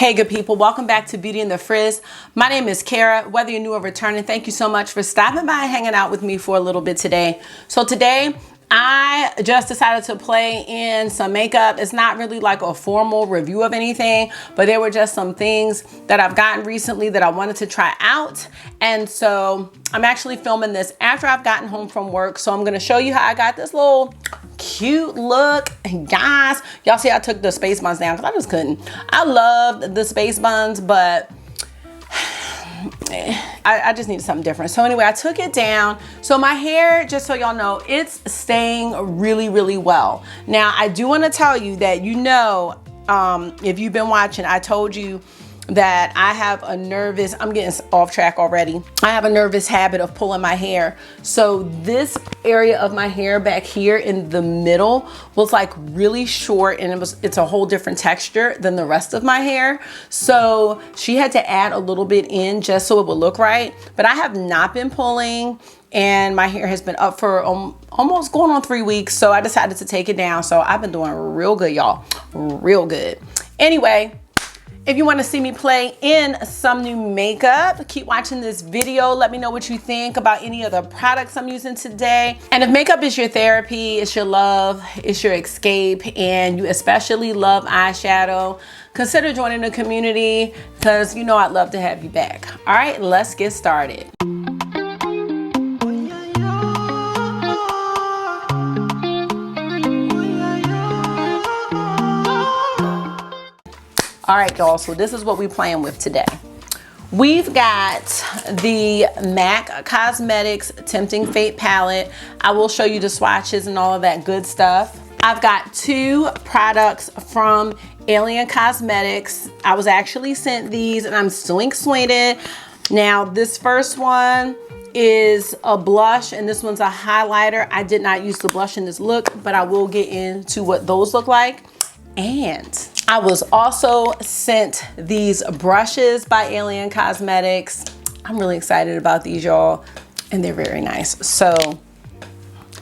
Hey good people, welcome back to Beauty and the Frizz. My name is Kara. Whether you're new or returning, thank you so much for stopping by and hanging out with me for a little bit today. So today, I just decided to play in some makeup. It's not really like a formal review of anything, but there were just some things that I've gotten recently that I wanted to try out. And so I'm actually filming this after I've gotten home from work. So I'm gonna show you how I got this little cute look. And guys, y'all see I took the space buns down because I just couldn't. I loved the space buns, but I just needed something different. So anyway, I took it down. So my hair, just so y'all know, it's staying really, really well. Now, I do want to tell you that, if you've been watching, I told you that I have a nervous, I'm getting off track already. I have a nervous habit of pulling my hair. So this area of my hair back here in the middle was like really short, and it's a whole different texture than the rest of my hair. So she had to add a little bit in just so it would look right. But I have not been pulling, and my hair has been up for almost going on 3 weeks. So I decided to take it down. So I've been doing real good, y'all, real good. Anyway, if you want to see me play in some new makeup, keep watching this video. Let me know what you think about any of the products I'm using today. And if makeup is your therapy, it's your love, it's your escape, and you especially love eyeshadow, consider joining the community because you know I'd love to have you back. All right, let's get started. All right, y'all, so this is what we're playing with today. We've got the MAC Cosmetics Tempting Fate palette. I will show you the swatches and all of that good stuff. I've got 2 products from Alien Cosmetics. I was actually sent these and I'm swing swinged. Now, this first one is a blush and this one's a highlighter. I did not use the blush in this look, but I will get into what those look like. And I was also sent these brushes by Alien Cosmetics. I'm really excited about these, y'all, and they're very nice. So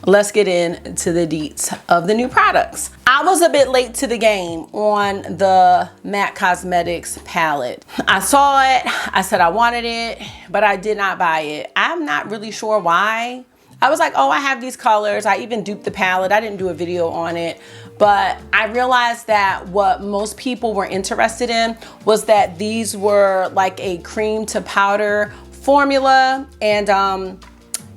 let's get into the deets of the new products. I was a bit late to the game on the MAC Cosmetics palette. I saw it, I said I wanted it, but I did not buy it. I'm not really sure why. I was like, oh, I have these colors. I even duped the palette. I didn't do a video on it, but I realized that what most people were interested in was that these were like a cream to powder formula. And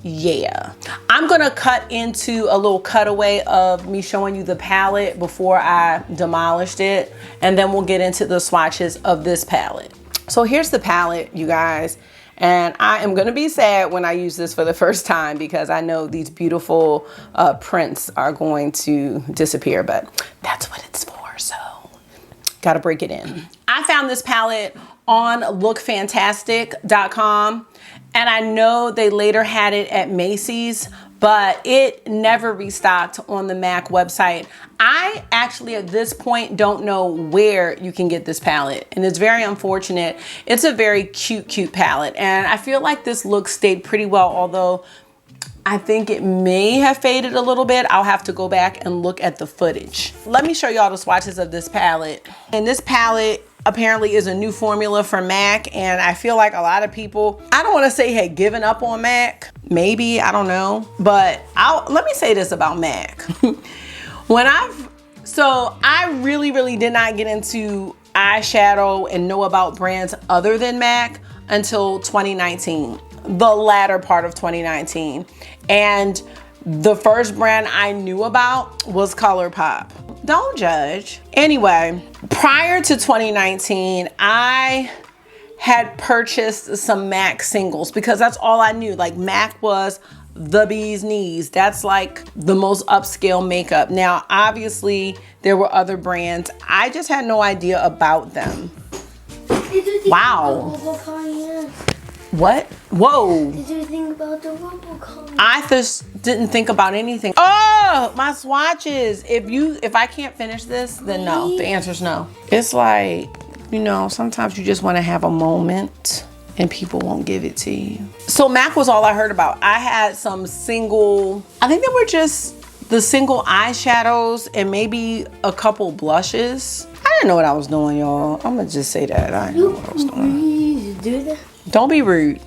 yeah, I'm gonna cut into a little cutaway of me showing you the palette before I demolished it. And then we'll get into the swatches of this palette. So here's the palette, you guys. And I am gonna be sad when I use this for the first time because I know these beautiful prints are going to disappear, but that's what it's for, so gotta break it in. I found this palette on lookfantastic.com, and I know they later had it at Macy's, but it never restocked on the MAC website. I actually at this point don't know where you can get this palette, and it's very unfortunate. It's a very cute palette, and I feel like this look stayed pretty well, although I think it may have faded a little bit. I'll have to go back and look at the footage. Let me show y'all the swatches of this palette. And this palette apparently is a new formula for MAC, and I feel like a lot of people, I don't want to say had given up on MAC, maybe, I don't know, but let me say this about MAC. So I really did not get into eyeshadow and know about brands other than MAC until 2019, the latter part of 2019. And the first brand I knew about was Colourpop. Don't judge. Anyway, prior to 2019, I had purchased some MAC singles because that's all I knew. Like MAC was the bee's knees. That's like the most upscale makeup. Now, obviously there were other brands. I just had no idea about them. Wow. What? Whoa. Did you think about the Robocon? I just didn't think about anything. Oh, my swatches. If I can't finish this, then no. The answer is no. It's like, sometimes you just want to have a moment and people won't give it to you. So MAC was all I heard about. I had some single, I think they were just the single eyeshadows and maybe a couple blushes. I didn't know what I was doing, y'all. I'm gonna just say that. I didn't know what I was doing. Please do that. Don't be rude.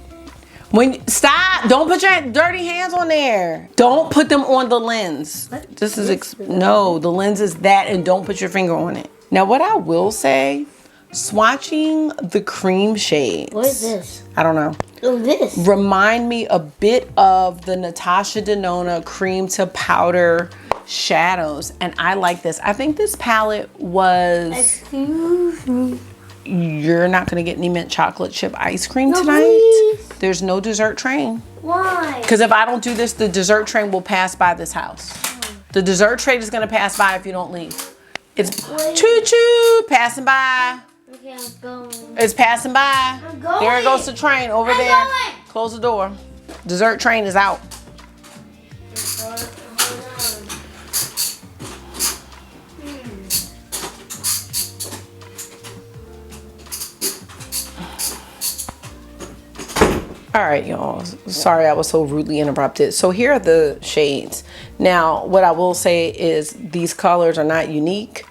Stop! Don't put your dirty hands on there. Don't put them on the lens. What? This is no. The lens is that, and don't put your finger on it. Now, what I will say, swatching the cream shades. What is this? I don't know. Oh, this. Remind me a bit of the Natasha Denona cream to powder shadows, and I like this. I think this palette was. Excuse me. You're not gonna get any mint chocolate chip ice cream tonight. Please. There's no dessert train. Why? Because if I don't do this, the dessert train will pass by this house. The dessert train is gonna pass by if you don't leave. It's choo-choo, passing by. Okay, I'm going. It's passing by. I'm going. There goes the train over I'm there. going. Close the door. Dessert train is out. Hold on. All right, y'all. Sorry I was so rudely interrupted. So here are the shades. Now, what I will say is these colors are not unique.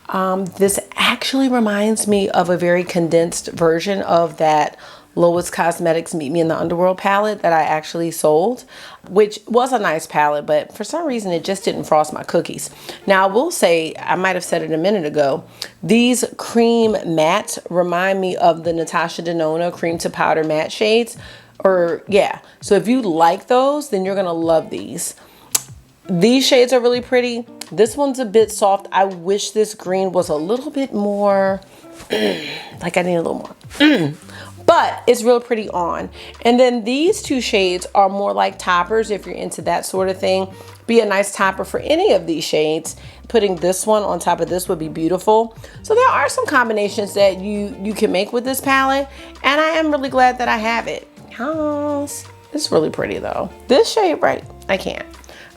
This actually reminds me of a very condensed version of that Lois Cosmetics Meet Me in the Underworld palette that I actually sold, which was a nice palette, but for some reason it just didn't frost my cookies. Now I will say, I might have said it a minute ago, these cream mattes remind me of the Natasha Denona cream to powder matte shades. Or yeah, so if you like those, then you're gonna love these. These shades are really pretty. This one's a bit soft. I wish this green was a little bit more, like I need a little more. But it's real pretty on. And then these two shades are more like toppers if you're into that sort of thing. Be a nice topper for any of these shades. Putting this one on top of this would be beautiful. So there are some combinations that you can make with this palette, and I am really glad that I have it. It's really pretty though. This shade, right? I can't.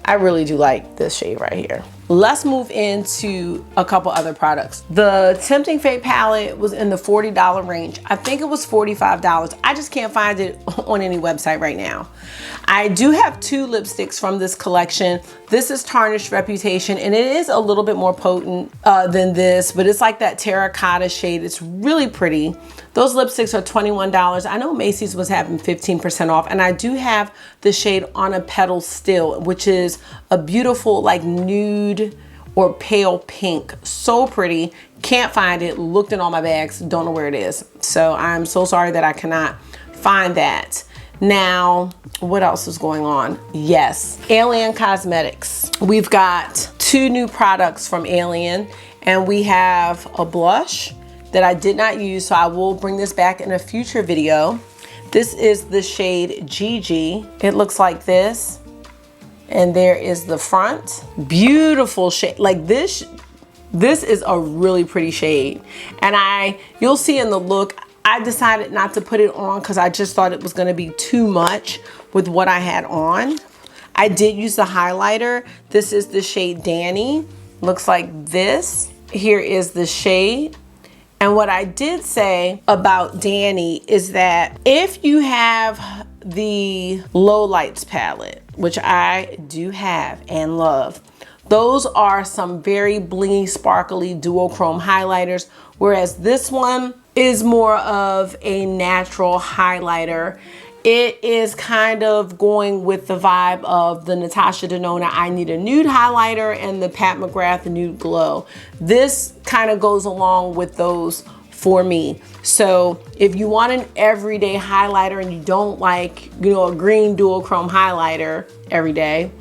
I really do like this shade right here. Let's move into a couple other products. The Tempting Fate palette was in the $40 range. I think it was $45. I just can't find it on any website right now. I do have two lipsticks from this collection. This is Tarnished Reputation, and it is a little bit more potent than this, but it's like that terracotta shade. It's really pretty. Those lipsticks are $21. I know Macy's was having 15% off, and I do have the shade On a Petal Still, which is a beautiful like nude or pale pink. So pretty. Can't find it. Looked in all my bags. Don't know where it is. So I'm so sorry that I cannot find that. Now, what else is going on? Yes, Alien Cosmetics. We've got two new products from Alien, and we have a blush that I did not use, so I will bring this back in a future video. This is the shade GG. It looks like this, and there is the front. Beautiful shade. Like this is a really pretty shade, and you'll see in the look, I decided not to put it on because I just thought it was gonna be too much with what I had on. I did use the highlighter. This is the shade Danny. Looks like this. Here is the shade. And what I did say about Danny is that if you have the Low Lights palette, which I do have and love, those are some very blingy, sparkly duochrome highlighters, whereas this one is more of a natural highlighter. It is kind of going with the vibe of the Natasha Denona I Need a Nude highlighter and the Pat McGrath Nude Glow. This kind of goes along with those for me. So if you want an everyday highlighter and you don't like, a green duochrome highlighter every day,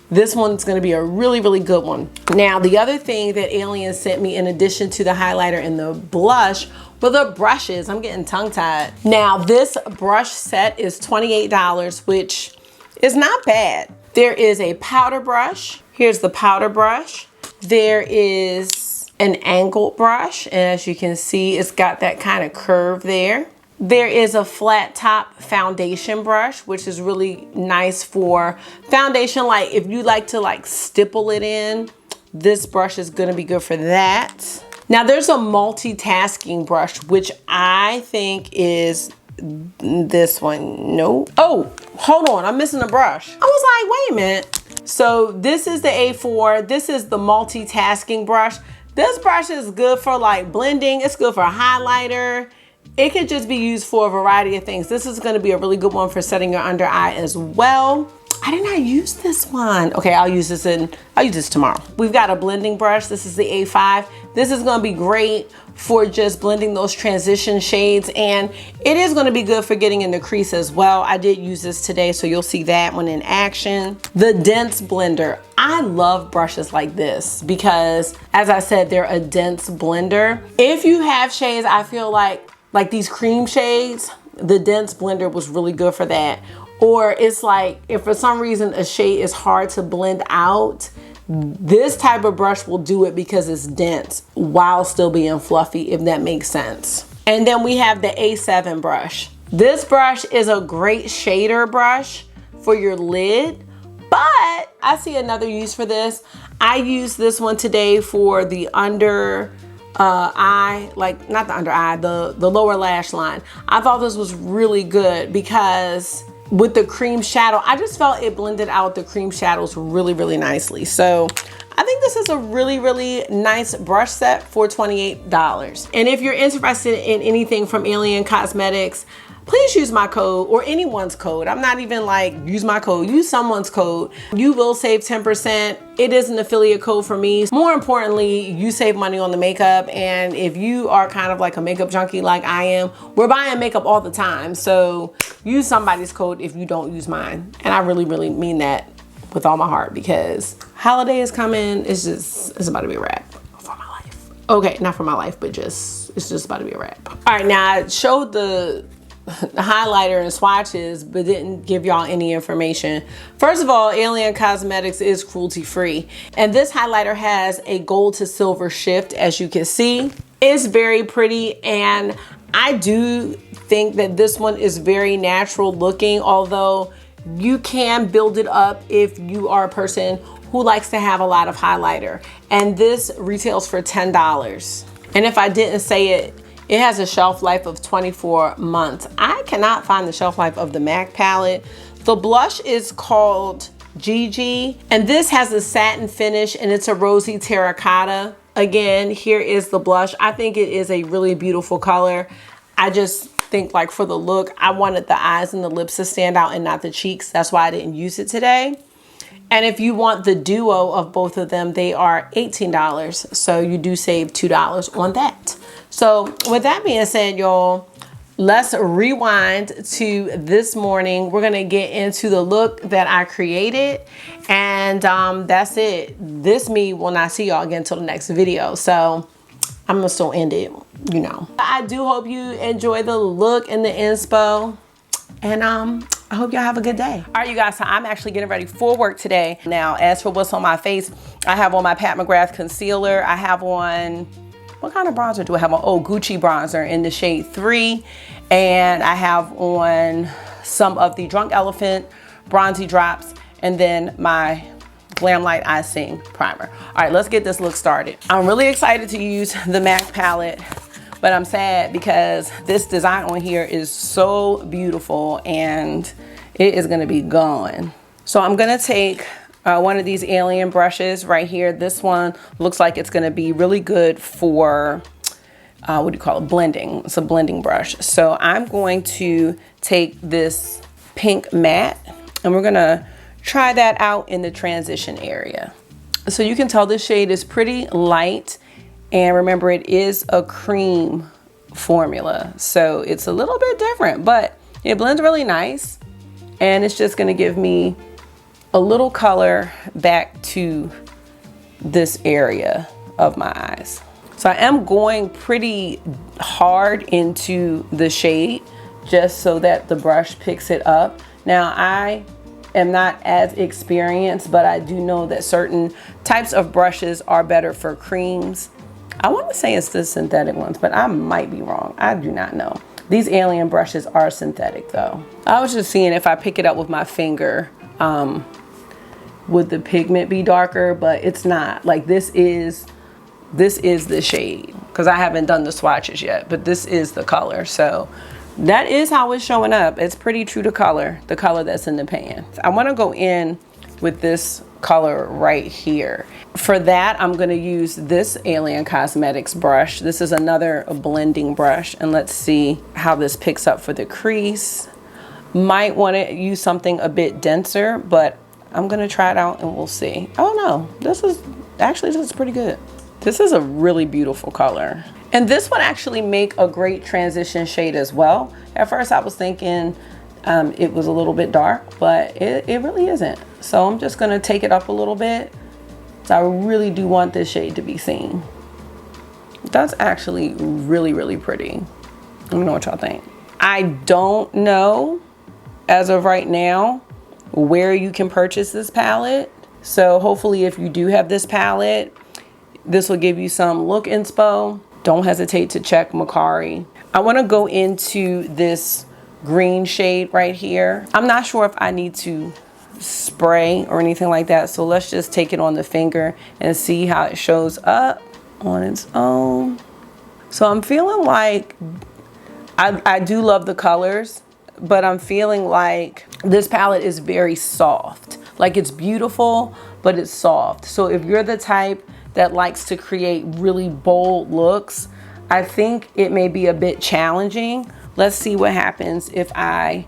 this one's gonna be a really, really good one. Now, the other thing that Alien sent me in addition to the highlighter and the blush were the brushes. I'm getting tongue-tied. Now, this brush set is $28, which is not bad. There is a powder brush. Here's the powder brush. There is an angled brush, and as you can see, it's got that kind of curve there. There is a flat top foundation brush, which is really nice for foundation. Like if you like to like stipple it in, this brush is gonna be good for that. Now there's a multitasking brush, which I think is this one. No. Oh, hold on, I'm missing a brush. I was like, wait a minute. So this is the A4, this is the multitasking brush. This brush is good for like blending. It's good for a highlighter. It could just be used for a variety of things. This is gonna be a really good one for setting your under eye as well. I did not use this one. Okay, I'll use this tomorrow. We've got a blending brush. This is the A5. This is gonna be great for just blending those transition shades, and it is gonna be good for getting in the crease as well. I did use this today, so you'll see that one in action. The dense blender. I love brushes like this because, as I said, they're a dense blender. If you have shades, I feel like these cream shades, the dense blender was really good for that. Or it's like, if for some reason a shade is hard to blend out, this type of brush will do it because it's dense while still being fluffy, if that makes sense. And then we have the A7 brush. This brush is a great shader brush for your lid, but I see another use for this. I used this one today for the under eye, like not the under eye, the lower lash line. I thought this was really good because with the cream shadow, I just felt it blended out the cream shadows really, really nicely. So I think this is a really, really nice brush set for $28. And if you're interested in anything from Alien Cosmetics, please use my code or anyone's code. I'm not even like, use my code, use someone's code. You will save 10%. It is an affiliate code for me. More importantly, you save money on the makeup. And if you are kind of like a makeup junkie like I am, we're buying makeup all the time. So use somebody's code if you don't use mine. And I really, really mean that with all my heart, because holiday is coming. It's about to be a wrap for my life. Okay, not for my life, but it's just about to be a wrap. All right, now I showed the highlighter and swatches, but didn't give y'all any information. First of all, Alien Cosmetics is cruelty free, and this highlighter has a gold to silver shift, as you can see. It's very pretty, and I do think that this one is very natural looking, although you can build it up if you are a person who likes to have a lot of highlighter. And this retails for $10. And if I didn't say it, it has a shelf life of 24 months. I cannot find the shelf life of the MAC palette. The blush is called GG, and this has a satin finish, and it's a rosy terracotta. Again, here is the blush. I think it is a really beautiful color. I just think, like, for the look, I wanted the eyes and the lips to stand out and not the cheeks. That's why I didn't use it today. And if you want the duo of both of them, they are $18. So you do save $2 on that. So with that being said, y'all, let's rewind to this morning. We're gonna get into the look that I created, and that's it. This me will not see y'all again until the next video. So I'm gonna still end it, you know. I do hope you enjoy the look and the inspo, and I hope y'all have a good day. All right, you guys, so I'm actually getting ready for work today. Now, as for what's on my face, I have on my Pat McGrath concealer. I have on, what kind of bronzer do I have on? Oh, Gucci bronzer in the shade 3. And I have on some of the Drunk Elephant bronzy drops, and then my Glam Light Eye Sing primer. All right, let's get this look started. I'm really excited to use the MAC palette, but I'm sad because this design on here is so beautiful and it is gonna be gone. So I'm gonna take one of these Alien brushes right here. This one looks like it's gonna be really good for, what do you call it, blending. It's a blending brush. So I'm going to take this pink matte and we're gonna try that out in the transition area. So you can tell this shade is pretty light, and remember, it is a cream formula, so it's a little bit different, but it blends really nice, and it's just gonna give me a little color back to this area of my eyes. So I am going pretty hard into the shade just so that the brush picks it up. Now, I am not as experienced, but I do know that certain types of brushes are better for creams. I want to say it's the synthetic ones, but I might be wrong. I do not know. These Alien brushes are synthetic though. I was just seeing if I pick it up with my finger, would the pigment be darker? But it's not. Like, this is the shade, because I haven't done the swatches yet, but this is the color. So that is how it's showing up. It's pretty true to color, the color that's in the pan. I want to go in with this color right here. For that, I'm gonna use this Alien Cosmetics brush. This is another blending brush, and let's see how this picks up for the crease. Might wanna use something a bit denser, but I'm gonna try it out and we'll see. Oh no, this is pretty good. This is a really beautiful color. And this would actually make a great transition shade as well. At first I was thinking it was a little bit dark, but it really isn't. So I'm just gonna take it up a little bit. So I really do want this shade to be seen. That's actually really, really pretty. Let me know what y'all think. I don't know as of right now where you can purchase this palette. So hopefully if you do have this palette, this will give you some look inspo. Don't hesitate to check Mercari. I wanna go into this green shade right here. I'm not sure if I need to spray or anything like that, so let's just take it on the finger and see how it shows up on its own. So I'm feeling like, I do love the colors, but I'm feeling like this palette is very soft. Like it's beautiful, but it's soft. So if you're the type that likes to create really bold looks, I think it may be a bit challenging. Let's see what happens if I,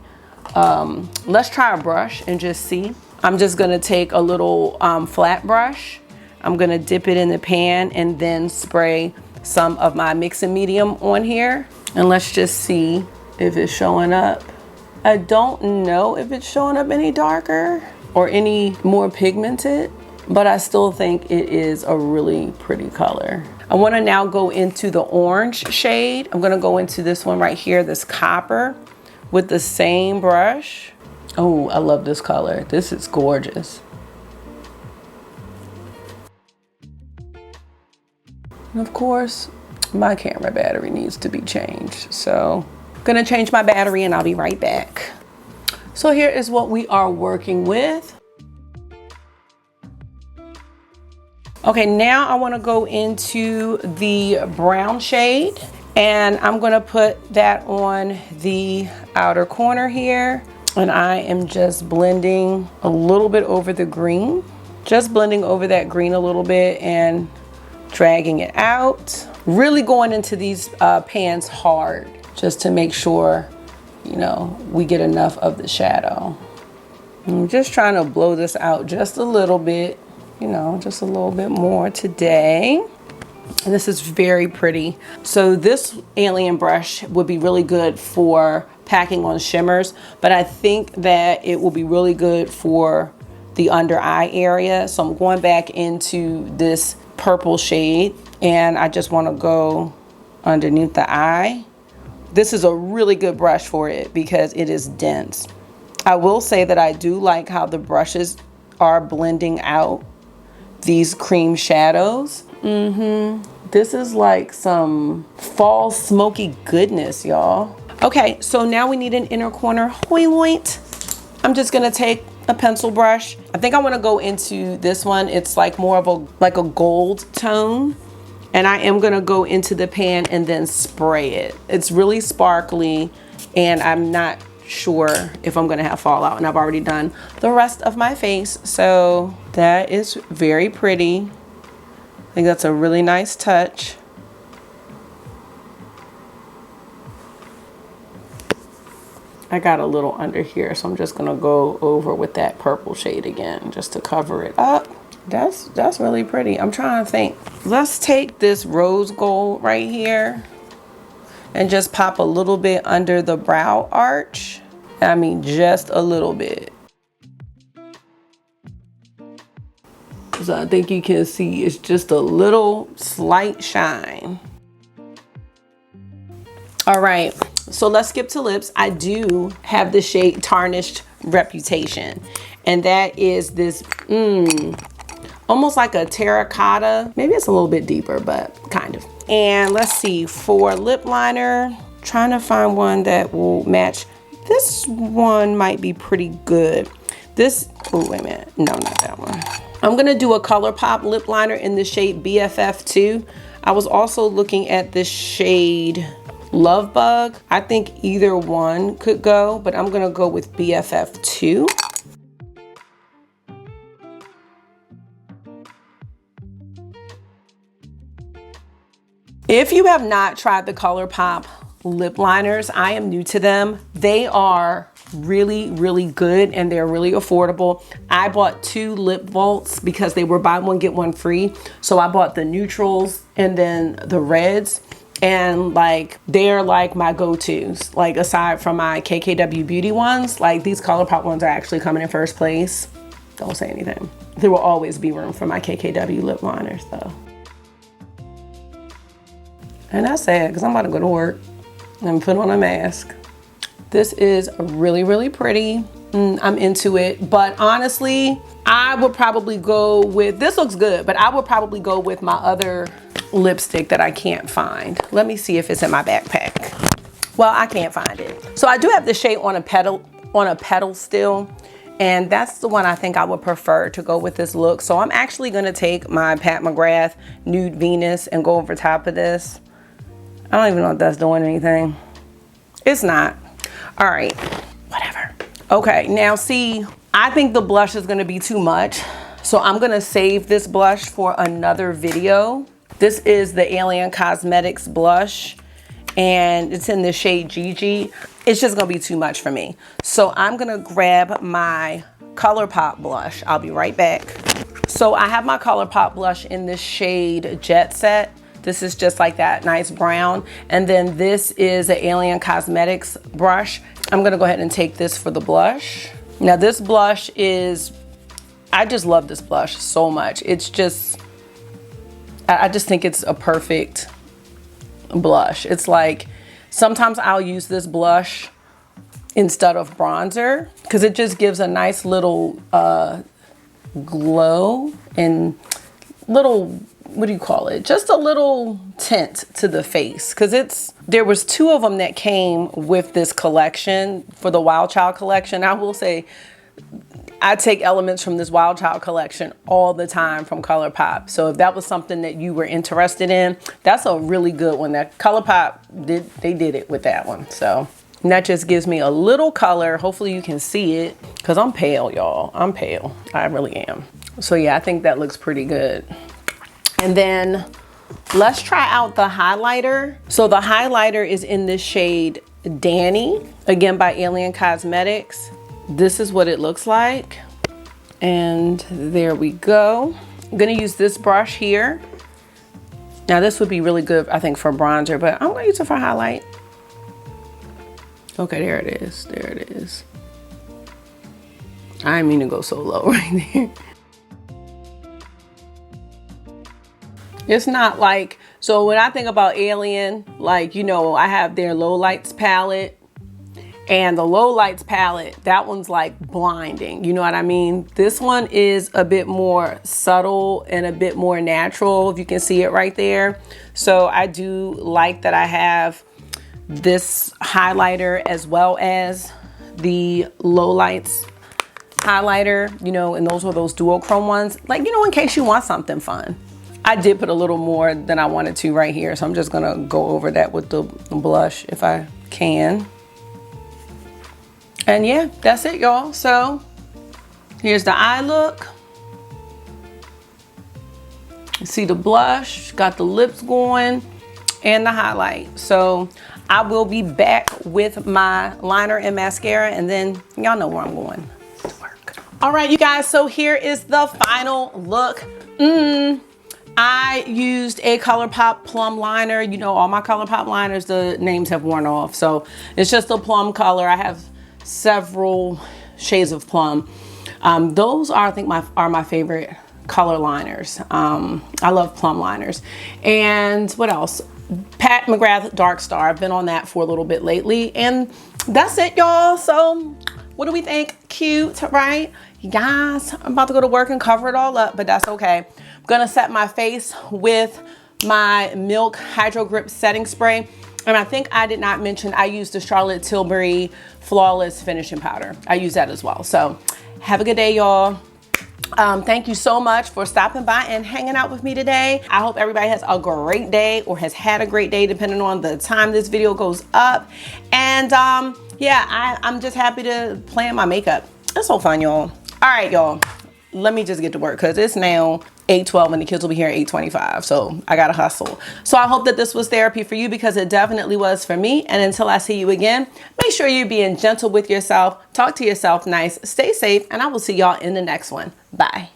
let's try a brush and just see. I'm just gonna take a little flat brush. I'm gonna dip it in the pan and then spray some of my mixing medium on here. And let's just see if it's showing up. I don't know if it's showing up any darker or any more pigmented, but I still think it is a really pretty color. I wanna now go into the orange shade. I'm gonna go into this one right here, this copper, with the same brush. Oh, I love this color. This is gorgeous. And of course, my camera battery needs to be changed. So I'm gonna change my battery and I'll be right back. So here is what we are working with. Okay, now I wanna go into the brown shade and I'm gonna put that on the outer corner here. And I am just blending a little bit over the green. Just blending over that green a little bit and dragging it out. Really going into these pans hard just to make sure, you know, we get enough of the shadow. I'm just trying to blow this out just a little bit, you know, just a little bit more today. And this is very pretty. So this alien brush would be really good for packing on shimmers, but I think that it will be really good for the under eye area. So I'm going back into this purple shade and I just want to go underneath the eye. This is a really good brush for it because it is dense. I will say that I do like how the brushes are blending out these cream shadows. This is like some fall smoky goodness, y'all. Okay, so now we need an inner corner highlight. I'm just gonna take a pencil brush. I think I wanna go into this one. It's like more of a gold tone. And I am gonna go into the pan and then spray it. It's really sparkly and I'm not sure if I'm gonna have fallout, and I've already done the rest of my face. So that is very pretty. I think that's a really nice touch. I got a little under here, so I'm just gonna go over with that purple shade again just to cover it up. That's really pretty. I'm trying to think. Let's take this rose gold right here and just pop a little bit under the brow arch. I mean, just a little bit. So I think you can see it's just a little slight shine. All right, so let's skip to lips. I do have the shade Tarnished Reputation, and that is this almost like a terracotta. Maybe it's a little bit deeper, but kind of. And let's see, for lip liner, trying to find one that will match. This one might be pretty good. This, oh, wait a minute. No, not that one. I'm gonna do a Colourpop lip liner in the shade BFF2. I was also looking at this shade Love Bug. I think either one could go, but I'm gonna go with BFF2. If you have not tried the Colourpop lip liners, I am new to them. They are really, really good and they're really affordable. I bought 2 lip vaults because they were buy one get one free. So I bought the neutrals and then the reds, and like they're like my go-tos. Like aside from my KKW Beauty ones, like these Colourpop ones are actually coming in first place. Don't say anything. There will always be room for my KKW lip liners though. And that's sad because I'm about to go to work and put on a mask. This is really, really pretty. I'm into it, but honestly, I would probably go with, this looks good, but I would probably go with my other lipstick that I can't find. Let me see if it's in my backpack. Well, I can't find it. So I do have the shade on a petal still, and that's the one I think I would prefer to go with this look. So I'm actually gonna take my Pat McGrath Nude Venus and go over top of this. I don't even know if that's doing anything. It's not. All right, whatever. Okay, now see, I think the blush is gonna be too much. So I'm gonna save this blush for another video. This is the Alien Cosmetics blush and it's in the shade Gigi. It's just gonna be too much for me. So I'm gonna grab my Colourpop blush. I'll be right back. So I have my Colourpop blush in this shade Jet Set. This is just like that nice brown. And then this is an Alien Cosmetics brush. I'm gonna go ahead and take this for the blush. Now this blush is, I just love this blush so much. It's just, I just think it's a perfect blush. It's like, sometimes I'll use this blush instead of bronzer because it just gives a nice little glow and little, what do you call it? Just a little tint to the face. Cause there was 2 of them that came with this collection for the Wild Child collection. I will say, I take elements from this Wild Child collection all the time from Colourpop. So if that was something that you were interested in, that's a really good one. That Colourpop they did it with that one. So and that just gives me a little color. Hopefully you can see it because I'm pale, y'all. I'm pale. I really am. So yeah, I think that looks pretty good. And then let's try out the highlighter. So the highlighter is in this shade Danny, again by Alien Cosmetics. This is what it looks like. And there we go. I'm gonna use this brush here. Now this would be really good, I think, for bronzer, but I'm gonna use it for highlight. Okay, there it is, there it is. I didn't mean to go so low right there. It's not like, so when I think about Alien, like, you know, I have their low lights palette. And the low lights palette, that one's like blinding. You know what I mean? This one is a bit more subtle and a bit more natural, if you can see it right there. So I do like that I have this highlighter as well as the low lights highlighter, you know, and those were those duochrome ones. Like, you know, in case you want something fun. I did put a little more than I wanted to right here. So I'm just gonna go over that with the blush if I can. And yeah, that's it, y'all. So here's the eye look. You see the blush, got the lips going, and the highlight. So I will be back with my liner and mascara, and then y'all know where I'm going to work. All right, you guys, so here is the final look. I used a Colourpop plum liner. You know, all my Colourpop liners, the names have worn off. So it's just a plum color. I have several shades of plum. Those are, I think, my favorite color liners. I love plum liners. And what else? Pat McGrath Dark Star. I've been on that for a little bit lately. And that's it, y'all. So what do we think? Cute, right? You guys, I'm about to go to work and cover it all up, but that's okay. I'm gonna set my face with my Milk Hydro Grip Setting Spray. And I think I did not mention I used the Charlotte Tilbury Flawless Finishing Powder. I use that as well. So have a good day, y'all. Thank you so much for stopping by and hanging out with me today. I hope everybody has a great day or has had a great day depending on the time this video goes up. And yeah, I'm just happy to plan my makeup. It's so fun, y'all. All right, y'all. Let me just get to work because it's now 8:12 and the kids will be here at 8:25. So I gotta hustle. So I hope that this was therapy for you, because it definitely was for me. And until I see you again, make sure you're being gentle with yourself. Talk to yourself nice. Stay safe. And I will see y'all in the next one. Bye.